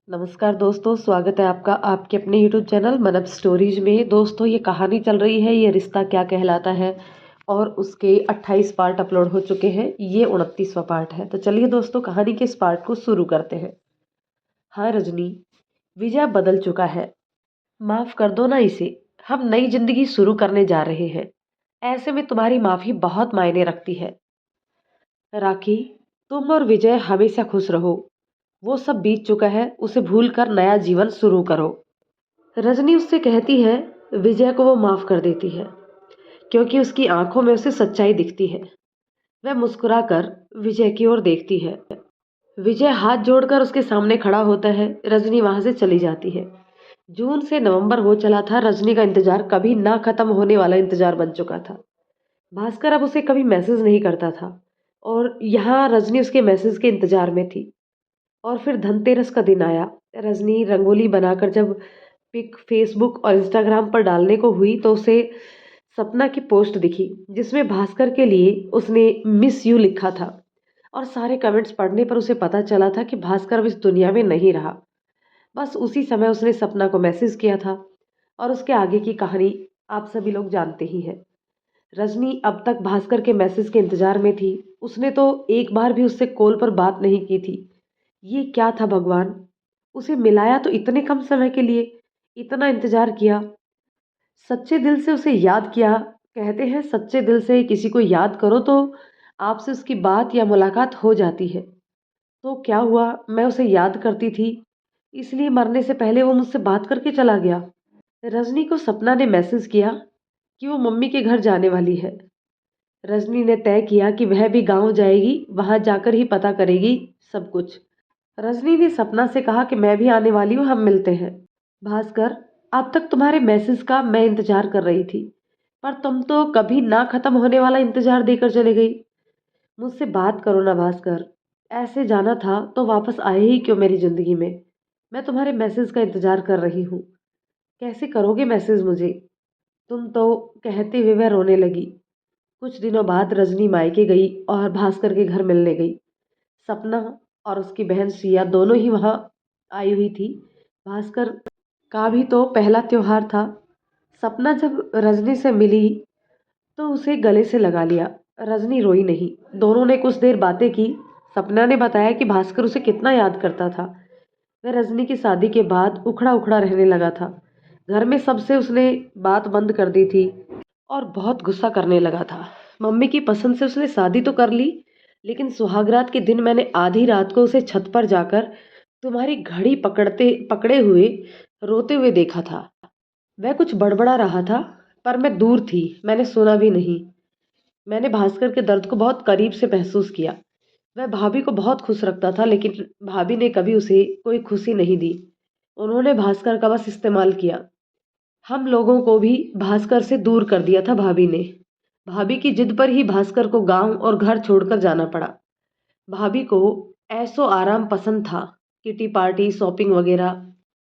नमस्कार दोस्तों, स्वागत है आपका आपके अपने यूट्यूब चैनल मनब स्टोरीज में। दोस्तों, ये कहानी चल रही है ये रिश्ता क्या कहलाता है और उसके 28 पार्ट अपलोड हो चुके हैं। ये 29वां पार्ट है। तो चलिए दोस्तों, कहानी के इस पार्ट को शुरू करते हैं। हाँ रजनी, विजय बदल चुका है। माफ कर दो ना इसे। हम नई जिंदगी शुरू करने जा रहे हैं। ऐसे में तुम्हारी माफी बहुत मायने रखती है। राखी, तुम और विजय हमेशा खुश रहो। वो सब बीत चुका है, उसे भूल कर नया जीवन शुरू करो। रजनी उससे कहती है। विजय को वो माफ कर देती है क्योंकि उसकी आंखों में उसे सच्चाई दिखती है। वह मुस्कुराकर विजय की ओर देखती है। विजय हाथ जोड़कर उसके सामने खड़ा होता है। रजनी वहां से चली जाती है। जून से नवंबर हो चला था। रजनी का इंतजार कभी ना खत्म होने वाला इंतजार बन चुका था। भास्कर अब उसे कभी मैसेज नहीं करता था और यहाँ रजनी उसके मैसेज के इंतजार में थी। और फिर धनतेरस का दिन आया। रजनी रंगोली बनाकर जब पिक फेसबुक और इंस्टाग्राम पर डालने को हुई तो उसे सपना की पोस्ट दिखी जिसमें भास्कर के लिए उसने मिस यू लिखा था। और सारे कमेंट्स पढ़ने पर उसे पता चला था कि भास्कर अब इस दुनिया में नहीं रहा। बस उसी समय उसने सपना को मैसेज किया था और उसके आगे की कहानी आप सभी लोग जानते ही हैं। रजनी अब तक भास्कर के मैसेज के इंतजार में थी। उसने तो एक बार भी उससे कॉल पर बात नहीं की थी। ये क्या था भगवान। उसे मिलाया तो इतने कम समय के लिए। इतना इंतजार किया। सच्चे दिल से उसे याद किया। कहते हैं सच्चे दिल से किसी को याद करो तो आपसे उसकी बात या मुलाकात हो जाती है। तो क्या हुआ, मैं उसे याद करती थी इसलिए मरने से पहले वो मुझसे बात करके चला गया। रजनी को सपना ने मैसेज किया कि वो मम्मी के घर जाने वाली है। रजनी ने तय किया कि वह भी गांव जाएगी, वहां जाकर ही पता करेगी सब कुछ। रजनी ने सपना से कहा कि मैं भी आने वाली हूँ, हम मिलते हैं। भास्कर, अब तक तुम्हारे मैसेज का मैं इंतजार कर रही थी पर तुम तो कभी ना खत्म होने वाला इंतजार देकर चले गई। मुझसे बात करो ना भास्कर। ऐसे जाना था तो वापस आए ही क्यों मेरी जिंदगी में। मैं तुम्हारे मैसेज का इंतजार कर रही हूँ। कैसे करोगे मैसेज मुझे। तुम तो, कहते हुए वह रोने लगी। कुछ दिनों बाद रजनी मायके गई और भास्कर के घर मिलने गई। सपना और उसकी बहन सिया दोनों ही वहां आई हुई थी। भास्कर का भी तो पहला त्योहार था। सपना जब रजनी से मिली तो उसे गले से लगा लिया। रजनी रोई नहीं। दोनों ने कुछ देर बातें की। सपना ने बताया कि भास्कर उसे कितना याद करता था। वह रजनी की शादी के बाद उखड़ा उखड़ा रहने लगा था। घर में सबसे उसने बात बंद कर दी थी और बहुत गुस्सा करने लगा था। मम्मी की पसंद से उसने शादी तो कर ली लेकिन सुहागरात के दिन मैंने आधी रात को उसे छत पर जाकर तुम्हारी घड़ी पकड़ते पकड़े हुए रोते हुए देखा था। वह कुछ बड़बड़ा रहा था पर मैं दूर थी, मैंने सुना भी नहीं। मैंने भास्कर के दर्द को बहुत करीब से महसूस किया। वह भाभी को बहुत खुश रखता था लेकिन भाभी ने कभी उसे कोई खुशी नहीं दी। उन्होंने भास्कर का बस इस्तेमाल किया। हम लोगों को भी भास्कर से दूर कर दिया था भाभी ने। भाभी की जिद पर ही भास्कर को गांव और घर छोड़कर जाना पड़ा। भाभी को ऐसो आराम पसंद था, किटी पार्टी शॉपिंग वगैरह।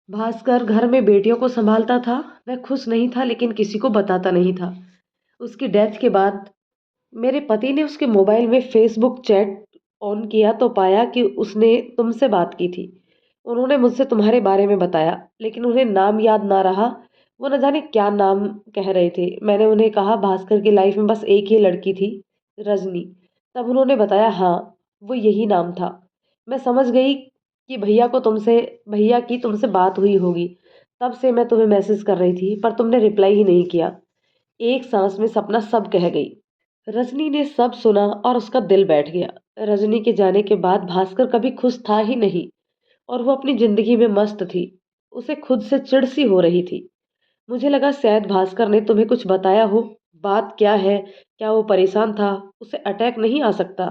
भास्कर घर में बेटियों को संभालता था। वह खुश नहीं था लेकिन किसी को बताता नहीं था। उसकी डेथ के बाद मेरे पति ने उसके मोबाइल में फेसबुक चैट ऑन किया तो पाया कि उसने तुमसे बात की थी। उन्होंने मुझसे तुम्हारे बारे में बताया लेकिन उन्हें नाम याद ना रहा। वो न जाने क्या नाम कह रहे थे। मैंने उन्हें कहा भास्कर की लाइफ में बस एक ही लड़की थी, रजनी। तब उन्होंने बताया हाँ, वो यही नाम था। मैं समझ गई कि भैया की तुमसे बात हुई होगी। तब से मैं तुम्हें मैसेज कर रही थी पर तुमने रिप्लाई ही नहीं किया। एक सांस में सपना सब कह गई। रजनी ने सब सुना और उसका दिल बैठ गया। रजनी के जाने के बाद भास्कर कभी खुश था ही नहीं और वो अपनी जिंदगी में मस्त थी। उसे खुद से चिढ़ सी हो रही थी। मुझे लगा शायद भास्कर ने तुम्हें कुछ बताया हो। बात क्या है, क्या वो परेशान था, उसे अटैक नहीं आ सकता।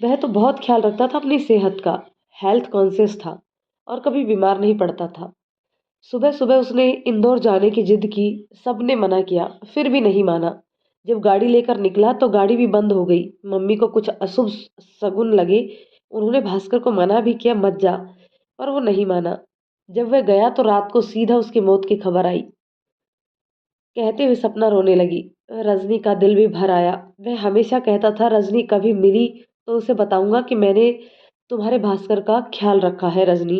वह तो बहुत ख्याल रखता था अपनी सेहत का, हेल्थ कॉन्शियस था और कभी बीमार नहीं पड़ता था। सुबह सुबह उसने इंदौर जाने की जिद की। सबने मना किया फिर भी नहीं माना। जब गाड़ी लेकर निकला तो गाड़ी भी बंद हो गई। मम्मी को कुछ अशुभ शगुन लगे। उन्होंने भास्कर को मना भी किया मत जा, पर वो नहीं माना। जब वह गया तो रात को सीधा उसकी मौत की खबर आई। कहते हुए सपना रोने लगी। रजनी का दिल भी भर आया। वह हमेशा कहता था रजनी कभी मिली तो उसे बताऊंगा कि मैंने तुम्हारे भास्कर का ख्याल रखा है रजनी।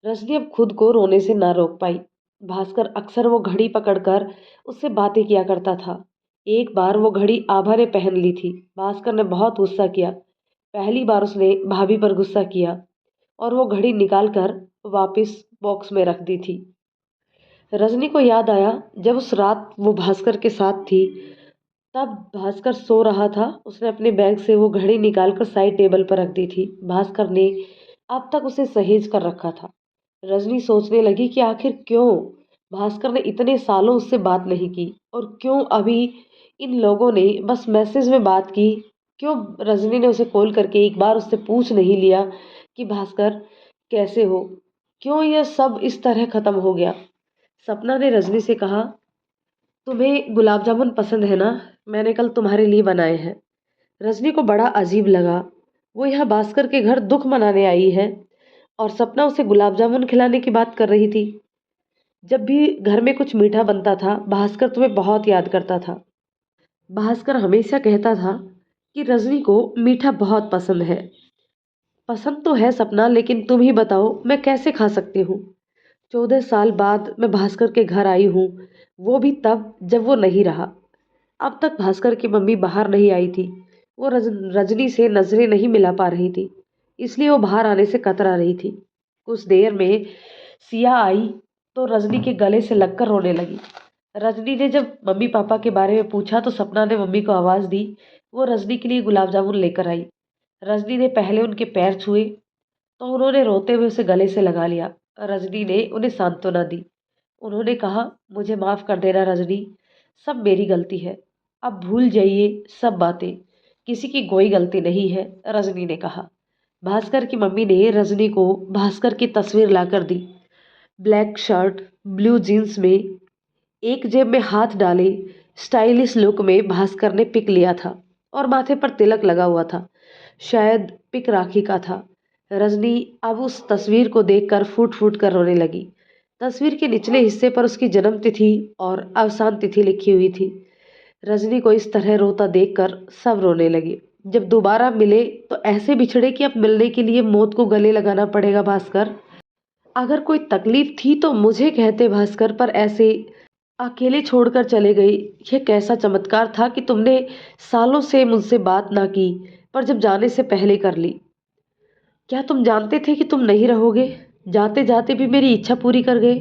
रजनी अब खुद को रोने से ना रोक पाई। भास्कर अक्सर वो घड़ी पकड़कर उससे बातें किया करता था। एक बार वो घड़ी आभा ने पहन ली थी। भास्कर ने बहुत गुस्सा किया। पहली बार उसने भाभी पर गुस्सा किया और वो घड़ी निकाल कर वापस बॉक्स में रख दी थी। रजनी को याद आया जब उस रात वो भास्कर के साथ थी, तब भास्कर सो रहा था। उसने अपने बैग से वो घड़ी निकालकर साइड टेबल पर रख दी थी। भास्कर ने अब तक उसे सहेज कर रखा था। रजनी सोचने लगी कि आखिर क्यों भास्कर ने इतने सालों उससे बात नहीं की और क्यों अभी इन लोगों ने बस मैसेज में बात की। क्यों रजनी ने उसे कॉल करके एक बार उससे पूछ नहीं लिया कि भास्कर कैसे हो। क्यों यह सब इस तरह खत्म हो गया। सपना ने रजनी से कहा, तुम्हें गुलाब जामुन पसंद है ना? मैंने कल तुम्हारे लिए बनाए हैं। रजनी को बड़ा अजीब लगा। वो यहाँ भास्कर के घर दुख मनाने आई है और सपना उसे गुलाब जामुन खिलाने की बात कर रही थी। जब भी घर में कुछ मीठा बनता था, भास्कर तुम्हें बहुत याद करता था। भास्कर हमेशा कहता था कि रजनी को मीठा बहुत पसंद है। पसंद तो है सपना, लेकिन तुम ही बताओ मैं कैसे खा सकती हूँ। 14 साल बाद मैं भास्कर के घर आई हूँ, वो भी तब जब वो नहीं रहा। अब तक भास्कर की मम्मी बाहर नहीं आई थी। वो रजनी से नजरें नहीं मिला पा रही थी, इसलिए वो बाहर आने से कतरा रही थी। कुछ देर में सिया आई तो रजनी के गले से लगकर रोने लगी। रजनी ने जब मम्मी पापा के बारे में पूछा तो सपना ने मम्मी को आवाज़ दी। वो रजनी के लिए गुलाब जामुन लेकर आई। रजनी ने पहले उनके पैर छुए तो उन्होंने रोते हुए उसे गले से लगा लिया। रजनी ने उन्हें सांत्वना दी। उन्होंने कहा, मुझे माफ़ कर देना रजनी, सब मेरी गलती है। अब भूल जाइए सब बातें, किसी की कोई गलती नहीं है, रजनी ने कहा। भास्कर की मम्मी ने रजनी को भास्कर की तस्वीर लाकर दी। ब्लैक शर्ट, ब्लू जीन्स में, एक जेब में हाथ डाले, स्टाइलिश लुक में भास्कर ने पिक लिया था और माथे पर तिलक लगा हुआ था। शायद पिक राखी का था। रजनी अब उस तस्वीर को देखकर फूट फूट कर रोने लगी। तस्वीर के निचले हिस्से पर उसकी जन्म तिथि और अवसान तिथि लिखी हुई थी। रजनी को इस तरह रोता देखकर सब रोने लगे। जब दोबारा मिले तो ऐसे बिछड़े कि अब मिलने के लिए मौत को गले लगाना पड़ेगा। भास्कर, अगर कोई तकलीफ थी तो मुझे कहते भास्कर, पर ऐसे अकेले छोड़कर चले गए। यह कैसा चमत्कार था कि तुमने सालों से मुझसे बात ना की, पर जब जाने से पहले कर ली। क्या तुम जानते थे कि तुम नहीं रहोगे? जाते जाते भी मेरी इच्छा पूरी कर गए।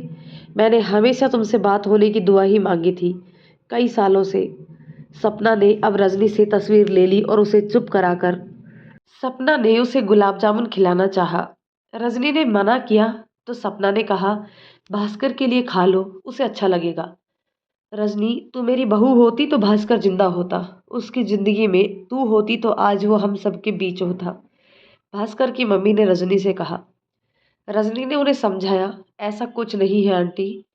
मैंने हमेशा तुमसे बात होने की दुआ ही मांगी थी, कई सालों से। सपना ने अब रजनी से तस्वीर ले ली और उसे चुप कराकर सपना ने उसे गुलाब जामुन खिलाना चाहा। रजनी ने मना किया तो सपना ने कहा, भास्कर के लिए खा लो, उसे अच्छा लगेगा। रजनी, तू मेरी बहू होती तो भास्कर जिंदा होता। उसकी जिंदगी में तू होती तो आज वो हम सबके बीच होता। भास्कर की मम्मी ने रजनी से कहा। रजनी ने उन्हें समझाया, ऐसा कुछ नहीं है आंटी,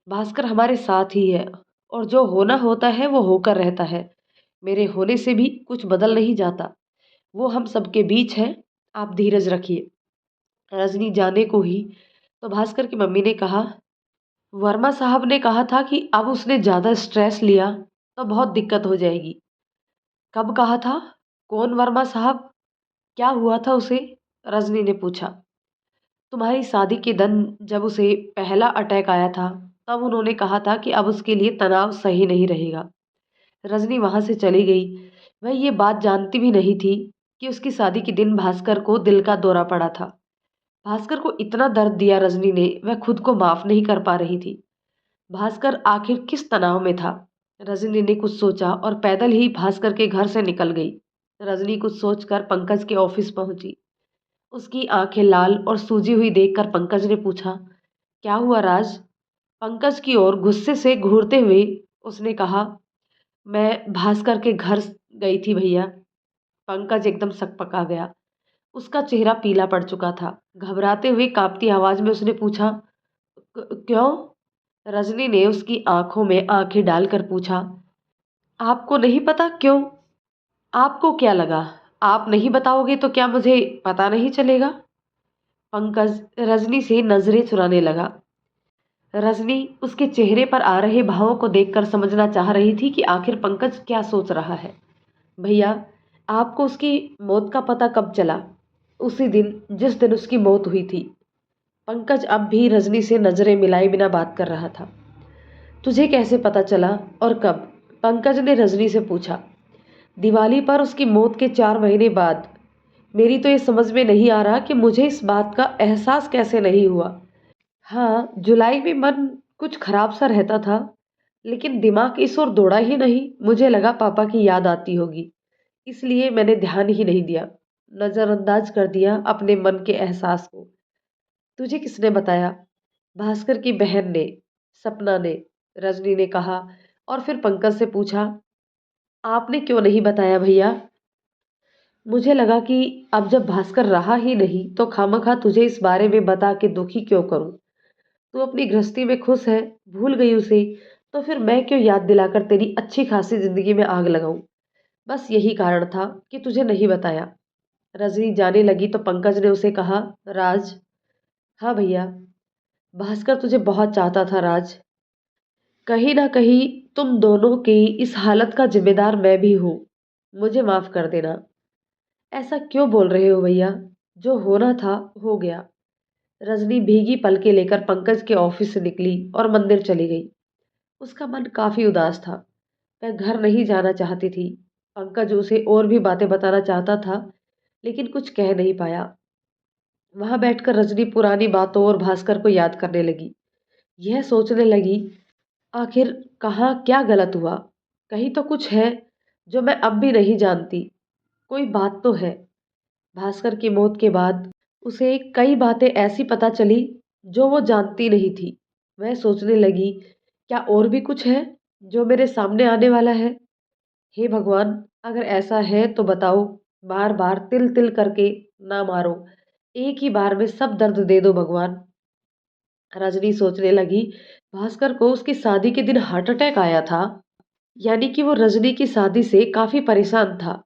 भास्कर हमारे साथ ही है और जो होना होता है वो होकर रहता है। मेरे होने से भी कुछ बदल नहीं जाता। वो हम सबके बीच है, आप धीरज रखिए। रजनी जाने को ही तो भास्कर की मम्मी ने कहा, वर्मा साहब ने कहा था कि अब उसने ज़्यादा स्ट्रेस लिया तो बहुत दिक्कत हो जाएगी। कब कहा था? कौन वर्मा साहब? क्या हुआ था उसे? रजनी ने पूछा। तुम्हारी शादी के दिन जब उसे पहला अटैक आया था, तब उन्होंने कहा था कि अब उसके लिए तनाव सही नहीं रहेगा। रजनी वहां से चली गई। वह ये बात जानती भी नहीं थी कि उसकी शादी के दिन भास्कर को दिल का दौरा पड़ा था। भास्कर को इतना दर्द दिया रजनी ने, वह खुद को माफ नहीं कर पा रही थी। भास्कर आखिर किस तनाव में था? रजनी ने कुछ सोचा और पैदल ही भास्कर के घर से निकल गई। रजनी कुछ सोचकर पंकज के ऑफिस पहुंची। उसकी आंखें लाल और सूजी हुई देखकर पंकज ने पूछा, क्या हुआ राज? पंकज की ओर गुस्से से घूरते हुए उसने कहा, मैं भास्कर के घर गई थी भैया। पंकज एकदम सकपका गया। उसका चेहरा पीला पड़ चुका था। घबराते हुए कांपती आवाज में उसने पूछा, क्यों?" रजनी ने उसकी आंखों में आंखें डालकर पूछा, आपको नहीं पता क्यों? आपको क्या लगा, आप नहीं बताओगे तो क्या मुझे पता नहीं चलेगा? पंकज रजनी से नजरें चुराने लगा। रजनी उसके चेहरे पर आ रहे भावों को देखकर समझना चाह रही थी कि आखिर पंकज क्या सोच रहा है। भैया, आपको उसकी मौत का पता कब चला? उसी दिन जिस दिन उसकी मौत हुई थी। पंकज अब भी रजनी से नजरें मिलाए बिना बात कर रहा था। तुझे कैसे पता चला और कब? पंकज ने रजनी से पूछा। दिवाली पर उसकी मौत के 4 महीने बाद। मेरी तो ये समझ में नहीं आ रहा कि मुझे इस बात का एहसास कैसे नहीं हुआ। हाँ, जुलाई में मन कुछ खराब सा रहता था, लेकिन दिमाग इस ओर दौड़ा ही नहीं। मुझे लगा पापा की याद आती होगी, इसलिए मैंने ध्यान ही नहीं दिया, नजरअंदाज कर दिया अपने मन के एहसास को। तुझे किसने बताया? भास्कर की बहन ने, सपना ने, रजनी ने कहा। और फिर पंकज से पूछा, आपने क्यों नहीं बताया भैया? मुझे लगा कि अब जब भास्कर रहा ही नहीं तो खामखा तुझे इस बारे में बता के दुखी क्यों करूं। तू अपनी गृहस्थी में खुश है, भूल गई उसे, तो फिर मैं क्यों याद दिलाकर तेरी अच्छी खासी जिंदगी में आग लगाऊं। बस यही कारण था कि तुझे नहीं बताया। रजनी जाने लगी तो पंकज ने उसे कहा, राज। हाँ भैया। भास्कर तुझे बहुत चाहता था राज। कहीं ना कहीं तुम दोनों की इस हालत का जिम्मेदार मैं भी हूँ। मुझे माफ कर देना। ऐसा क्यों बोल रहे हो भैया? जो होना था हो गया। रजनी भीगी पलके लेकर पंकज के ऑफिस से निकली और मंदिर चली गई। उसका मन काफी उदास था। वह घर नहीं जाना चाहती थी। पंकज उसे और भी बातें बताना चाहता था, लेकिन कुछ कह नहीं पाया। वहां बैठकर रजनी पुरानी बातों और भास्कर को याद करने लगी। यह सोचने लगी, आखिर कहाँ क्या गलत हुआ? कहीं तो कुछ है जो मैं अब भी नहीं जानती। कोई बात तो है। भास्कर की मौत के बाद उसे कई बातें ऐसी पता चली जो वो जानती नहीं थी। वह सोचने लगी, क्या और भी कुछ है जो मेरे सामने आने वाला है? हे भगवान, अगर ऐसा है तो बताओ। बार बार तिल तिल करके ना मारो। एक ही बार में सब दर्द दे दो भगवान। रजनी सोचने लगी, भास्कर को उसकी शादी के दिन हार्ट अटैक आया था। यानी कि वो रजनी की शादी से काफी परेशान था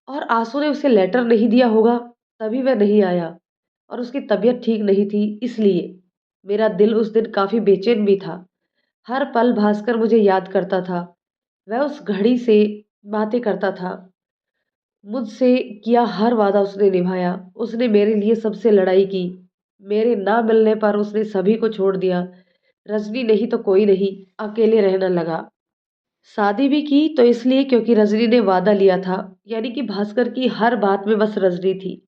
और आंसू ने उसे लेटर नहीं दिया होगा, तभी वह नहीं आया। और उसकी तबीयत ठीक नहीं थी, इसलिए मेरा दिल उस दिन काफी बेचैन भी था। हर पल भास्कर मुझे याद करता था। वह उस घड़ी से बातें करता था। मुझसे किया हर वादा उसने निभाया। उसने मेरे लिए सबसे लड़ाई की। मेरे ना मिलने पर उसने सभी को छोड़ दिया। रजनी नहीं तो कोई नहीं, अकेले रहने लगा। शादी भी की तो इसलिए क्योंकि रजनी ने वादा लिया था। यानी कि भास्कर की हर बात में बस रजनी थी।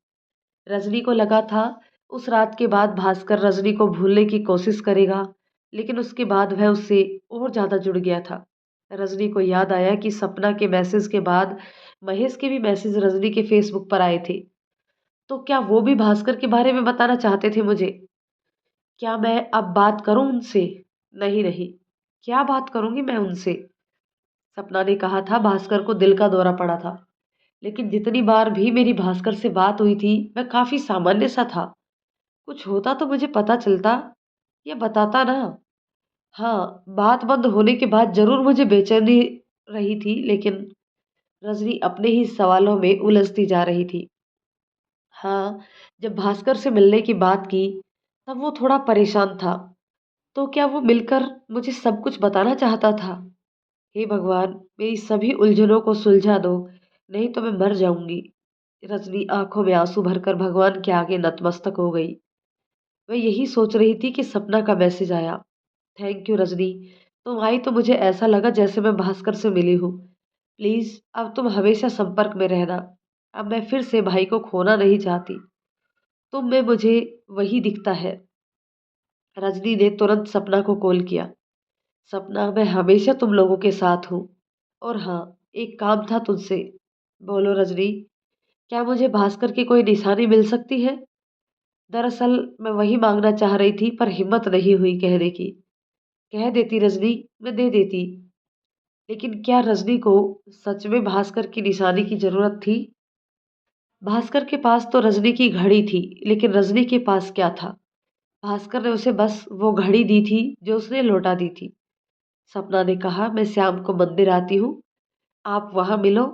रजनी को लगा था उस रात के बाद भास्कर रजनी को भूलने की कोशिश करेगा, लेकिन उसके बाद वह उससे और ज्यादा जुड़ गया था। रजनी को याद आया कि सपना के मैसेज के बाद महेश के भी मैसेज रजनी के फेसबुक पर आए थे। तो क्या वो भी भास्कर के बारे में बताना चाहते थे मुझे? क्या मैं अब बात करूं उनसे? नहीं नहीं, क्या बात करूंगी मैं उनसे? सपना ने कहा था भास्कर को दिल का दौरा पड़ा था, लेकिन जितनी बार भी मेरी भास्कर से बात हुई थी वह काफी सामान्य सा था। कुछ होता तो मुझे पता चलता या बताता ना। हाँ, बात बंद होने के बाद जरूर मुझे बेचैनी रही थी, लेकिन रजनी अपने ही सवालों में उलझती जा रही थी। हाँ, जब भास्कर से मिलने की बात की तब वो थोड़ा परेशान था। तो क्या वो मिलकर मुझे सब कुछ बताना चाहता था? हे भगवान, मेरी सभी उलझनों को सुलझा दो, नहीं तो मैं मर जाऊंगी। रजनी आंखों में आंसू भरकर भगवान के आगे नतमस्तक हो गई। वह यही सोच रही थी कि सपना का मैसेज आया। थैंक यू रजनी, तुम आई तो मुझे ऐसा लगा जैसे मैं भास्कर से मिली हूँ। प्लीज अब तुम हमेशा संपर्क में रहना। अब मैं फिर से भाई को खोना नहीं चाहती। तुम में मुझे वही दिखता है। रजनी ने तुरंत सपना को कॉल किया। सपना, मैं हमेशा तुम लोगों के साथ हूँ। और हाँ, एक काम था तुझसे। बोलो रजनी। क्या मुझे भास्कर की कोई निशानी मिल सकती है? दरअसल मैं वही मांगना चाह रही थी पर हिम्मत नहीं हुई कहने की। कह देती रजनी, मैं दे देती। लेकिन क्या रजनी को सच में भास्कर की निशानी की जरूरत थी? भास्कर के पास तो रजनी की घड़ी थी, लेकिन रजनी के पास क्या था? भास्कर ने उसे बस वो घड़ी दी थी जो उसने लौटा दी थी। सपना ने कहा, मैं शाम को मंदिर आती हूँ, आप वहां मिलो।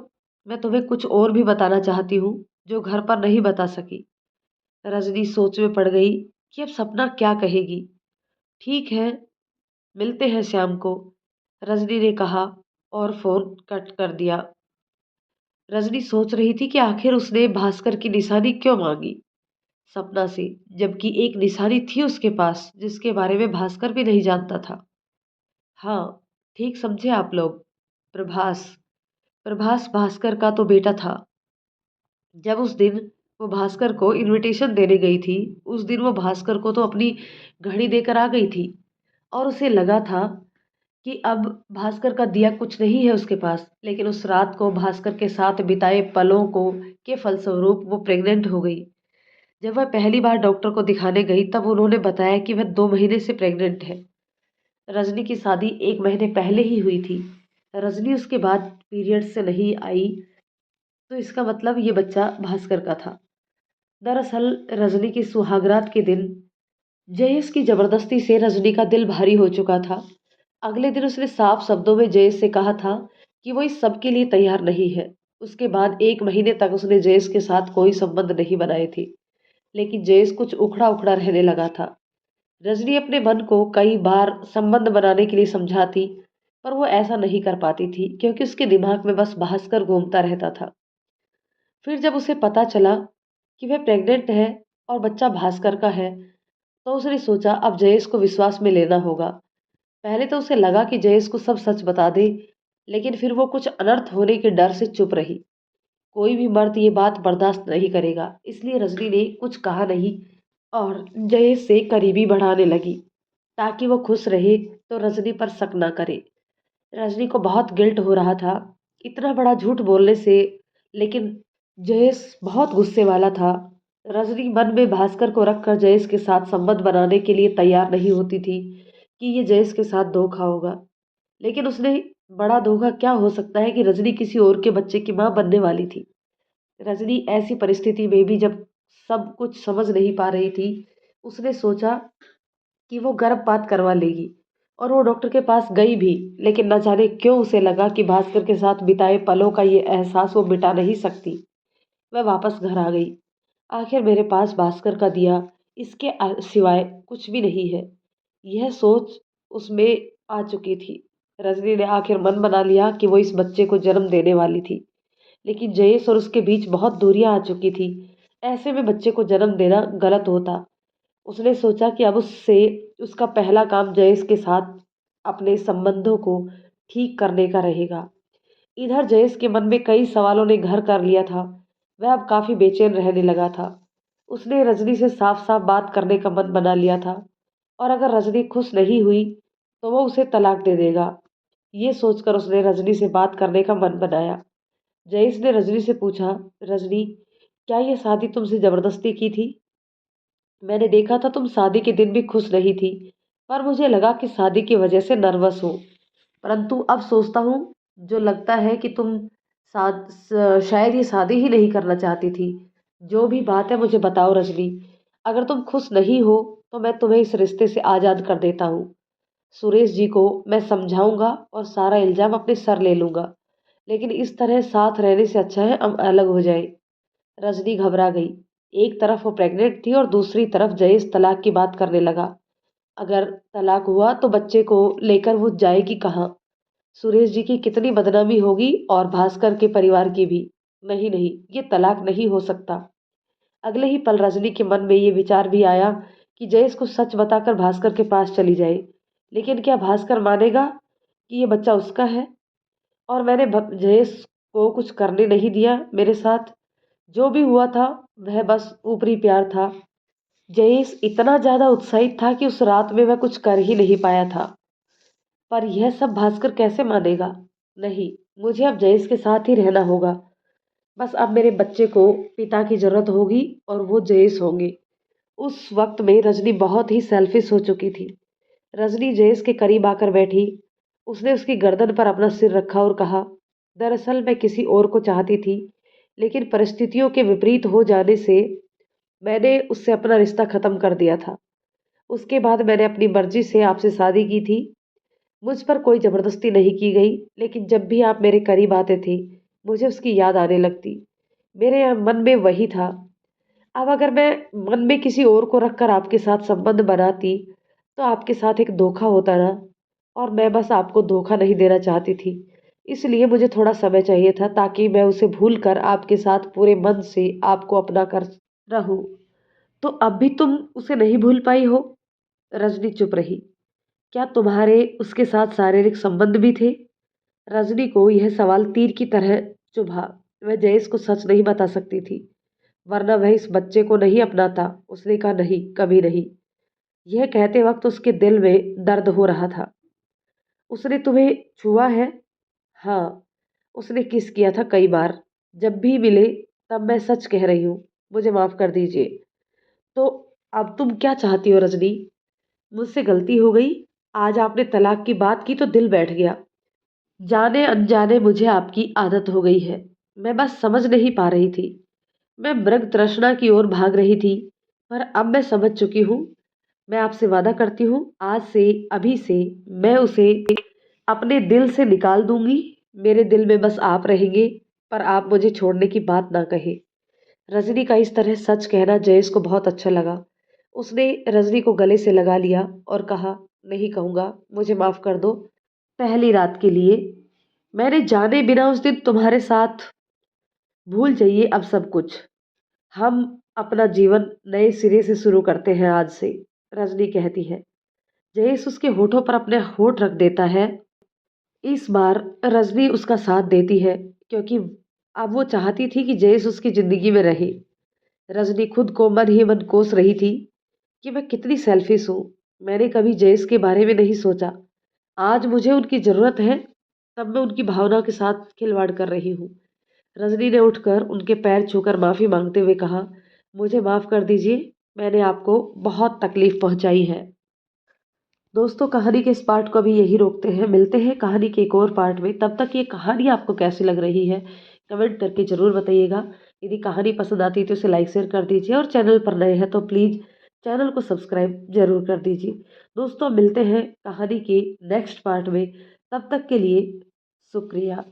मैं तुम्हें कुछ और भी बताना चाहती हूँ जो घर पर नहीं बता सकी। रजनी सोच में पड़ गई कि अब सपना क्या कहेगी। ठीक है, मिलते हैं शाम को, रजनी ने कहा और फोन कट कर दिया। रजनी सोच रही थी कि आखिर उसने भास्कर की निशानी क्यों मांगी। सपना से, जबकि एक निशानी थी उसके पास जिसके बारे में भास्कर भी नहीं जानता था। हाँ, ठीक समझे आप लोग। प्रभास। प्रभास भास्कर का तो बेटा था। जब उस दिन वो भास्कर को इनविटेशन देने गई थी, उस दिन वो भास्कर को तो अपनी घड़ी देकर आ गई थी और उसे लगा था कि अब भास्कर का दिया कुछ नहीं है उसके पास। लेकिन उस रात को भास्कर के साथ बिताए पलों को के फलस्वरूप वो प्रेग्नेंट हो गई। जब वह पहली बार डॉक्टर को दिखाने गई तब उन्होंने बताया कि वह 2 महीने से प्रेग्नेंट है। रजनी की शादी 1 महीने पहले ही हुई थी। रजनी उसके बाद पीरियड से नहीं आई, तो इसका मतलब ये बच्चा भास्कर का था। दरअसल रजनी की सुहागरात के दिन जयेश की जबरदस्ती से रजनी का दिल भारी हो चुका था। अगले दिन उसने साफ शब्दों में जयेश से कहा था कि वो इस सब के लिए तैयार नहीं है। उसके बाद 1 महीने तक उसने जयेश के साथ कोई संबंध नहीं बनाए थे, लेकिन जयेश कुछ उखड़ा उखड़ा रहने लगा था। रजनी अपने मन को कई बार संबंध बनाने के लिए समझाती, पर वो ऐसा नहीं कर पाती थी क्योंकि उसके दिमाग में बस भास्कर घूमता रहता था। फिर जब उसे पता चला कि वह प्रेग्नेंट है और बच्चा भास्कर का है, तो उसने सोचा अब जयेश को विश्वास में लेना होगा। पहले तो उसे लगा कि जयेश को सब सच बता दे, लेकिन फिर वो कुछ अनर्थ होने के डर से चुप रही। कोई भी मर्द ये बात बर्दाश्त नहीं करेगा, इसलिए रजनी ने कुछ कहा नहीं और जयेश से करीबी बढ़ाने लगी ताकि वो खुश रहे तो रजनी पर शक ना करे। रजनी को बहुत गिल्ट हो रहा था इतना बड़ा झूठ बोलने से, लेकिन जयेश बहुत गुस्से वाला था। रजनी मन में भास्कर को रखकर जयेश के साथ संबंध बनाने के लिए तैयार नहीं होती थी कि ये जयेश के साथ धोखा होगा। लेकिन उसने बड़ा धोखा क्या हो सकता है कि रजनी किसी और के बच्चे की मां बनने वाली थी। रजनी ऐसी परिस्थिति में भी जब सब कुछ समझ नहीं पा रही थी, उसने सोचा कि वो गर्भपात करवा लेगी और वो डॉक्टर के पास गई भी। लेकिन न जाने क्यों उसे लगा कि भास्कर के साथ बिताए पलों का ये एहसास वो मिटा नहीं सकती। वह वापस घर आ गई। आखिर मेरे पास भास्कर का दिया, इसके सिवाय कुछ भी नहीं है, यह सोच उसमें आ चुकी थी। रजनी ने आखिर मन बना लिया कि वो इस बच्चे को जन्म देने वाली थी, लेकिन जयेश और उसके बीच बहुत दूरियां आ चुकी थी। ऐसे में बच्चे को जन्म देना गलत होता। उसने सोचा कि अब उससे उसका पहला काम जयेश के साथ अपने संबंधों को ठीक करने का रहेगा। इधर जयेश के मन में कई सवालों ने घर कर लिया था। वह अब काफी बेचैन रहने लगा था। उसने रजनी से साफ साफ बात करने का मन बना लिया था और अगर रजनी खुश नहीं हुई तो वो उसे तलाक दे देगा। ये सोचकर उसने रजनी से बात करने का मन बनाया। जयेश ने रजनी से पूछा, रजनी, क्या ये शादी तुमसे जबरदस्ती की थी? मैंने देखा था तुम शादी के दिन भी खुश नहीं थी, पर मुझे लगा कि शादी की वजह से नर्वस हो। परंतु अब सोचता हूँ, जो लगता है कि तुम शायद ये शादी ही नहीं करना चाहती थी। जो भी बात है मुझे बताओ रजनी। अगर तुम खुश नहीं हो तो मैं तुम्हें इस रिश्ते से आज़ाद कर देता हूँ। सुरेश जी को मैं समझाऊंगा और सारा इल्जाम अपने सर ले लूंगा, लेकिन इस तरह साथ रहने से अच्छा है हम अलग हो जाए। रजनी घबरा गई। एक तरफ वो प्रेग्नेंट थी और दूसरी तरफ जयेश तलाक की बात करने लगा। अगर तलाक हुआ तो बच्चे को लेकर वो जाएगी कहाँ? सुरेश जी की कितनी बदनामी होगी और भास्कर के परिवार की भी। नहीं नहीं, ये तलाक नहीं हो सकता। अगले ही पल रजनी के मन में ये विचार भी आया कि जयेश को सच बताकर भास्कर के पास चली जाए। लेकिन क्या भास्कर मानेगा कि ये बच्चा उसका है? और मैंने जयेश को कुछ करने नहीं दिया मेरे साथ। जो भी हुआ था वह बस ऊपरी प्यार था। जयेश इतना ज्यादा उत्साहित था कि उस रात में वह कुछ कर ही नहीं पाया था। पर यह सब भास्कर कैसे मानेगा? नहीं, मुझे अब जयेश के साथ ही रहना होगा। बस अब मेरे बच्चे को पिता की जरूरत होगी और वो जयेश होंगे। उस वक्त में रजनी बहुत ही सेल्फिश हो चुकी थी। रजनी जयेश के करीब आकर बैठी। उसने उसकी गर्दन पर अपना सिर रखा और कहा, दरअसल मैं किसी और को चाहती थी, लेकिन परिस्थितियों के विपरीत हो जाने से मैंने उससे अपना रिश्ता खत्म कर दिया था। उसके बाद मैंने अपनी मर्जी से आपसे शादी की थी। मुझ पर कोई जबरदस्ती नहीं की गई, लेकिन जब भी आप मेरे करीब आते थे मुझे उसकी याद आने लगती। मेरे मन में वही था। अब अगर मैं मन में किसी और को रखकर आपके साथ संबंध बनाती तो आपके साथ एक धोखा होता ना, और मैं बस आपको धोखा नहीं देना चाहती थी। इसलिए मुझे थोड़ा समय चाहिए था ताकि मैं उसे भूल कर आपके साथ पूरे मन से आपको अपना कर रहूं। तो अब भी तुम उसे नहीं भूल पाई हो? रजनी चुप रही। क्या तुम्हारे उसके साथ शारीरिक संबंध भी थे? रजनी को यह सवाल तीर की तरह चुभा। वह जयेश को सच नहीं बता सकती थी, वरना वह इस बच्चे को नहीं अपनाता। उसने कहा, नहीं, कभी नहीं। यह कहते वक्त उसके दिल में दर्द हो रहा था। उसने तुम्हें छुआ है? हाँ, उसने किस किया था कई बार। जब भी मिले तब। मैं सच कह रही हूँ, मुझे माफ कर दीजिए। तो अब तुम क्या चाहती हो रजनी? मुझसे गलती हो गई। आज आपने तलाक की बात की तो दिल बैठ गया। जाने अनजाने मुझे आपकी आदत हो गई है। मैं बस समझ नहीं पा रही थी। मैं मृग तृष्णा की ओर भाग रही थी, पर अब मैं समझ चुकी हूँ। मैं आपसे वादा करती हूँ, आज से, अभी से मैं उसे अपने दिल से निकाल दूंगी। मेरे दिल में बस आप रहेंगे, पर आप मुझे छोड़ने की बात ना कहे। रजनी का इस तरह सच कहना जयेश को बहुत अच्छा लगा। उसने रजनी को गले से लगा लिया और कहा, नहीं कहूंगा, मुझे माफ कर दो। पहली रात के लिए मैंने जाने बिना उस दिन तुम्हारे साथ। भूल जाइए अब सब कुछ। हम अपना जीवन नए सिरे से शुरू करते हैं आज से। रजनी कहती है। जयेश उसके होठों पर अपने होठ रख देता है। इस बार रजनी उसका साथ देती है, क्योंकि अब वो चाहती थी कि जयेश उसकी जिंदगी में रहे। रजनी खुद को मन ही मन कोस रही थी कि मैं कितनी सेल्फिश हूँ। मैंने कभी जयेश के बारे में नहीं सोचा। आज मुझे उनकी जरूरत है, तब मैं उनकी भावनाओं के साथ खिलवाड़ कर रही हूँ। रजनी ने उठकर उनके पैर छूकर माफी मांगते हुए कहा, मुझे माफ कर दीजिए, मैंने आपको बहुत तकलीफ पहुंचाई है। दोस्तों, कहानी के इस पार्ट को अभी यही रोकते हैं। मिलते हैं कहानी के एक और पार्ट में। तब तक ये कहानी आपको कैसी लग रही है, कमेंट करके ज़रूर बताइएगा। यदि कहानी पसंद आती है तो इसे लाइक शेयर कर दीजिए, और चैनल पर नए हैं तो प्लीज़ चैनल को सब्सक्राइब जरूर कर दीजिए। दोस्तों, मिलते हैं कहानी के नेक्स्ट पार्ट में। तब तक के लिए शुक्रिया।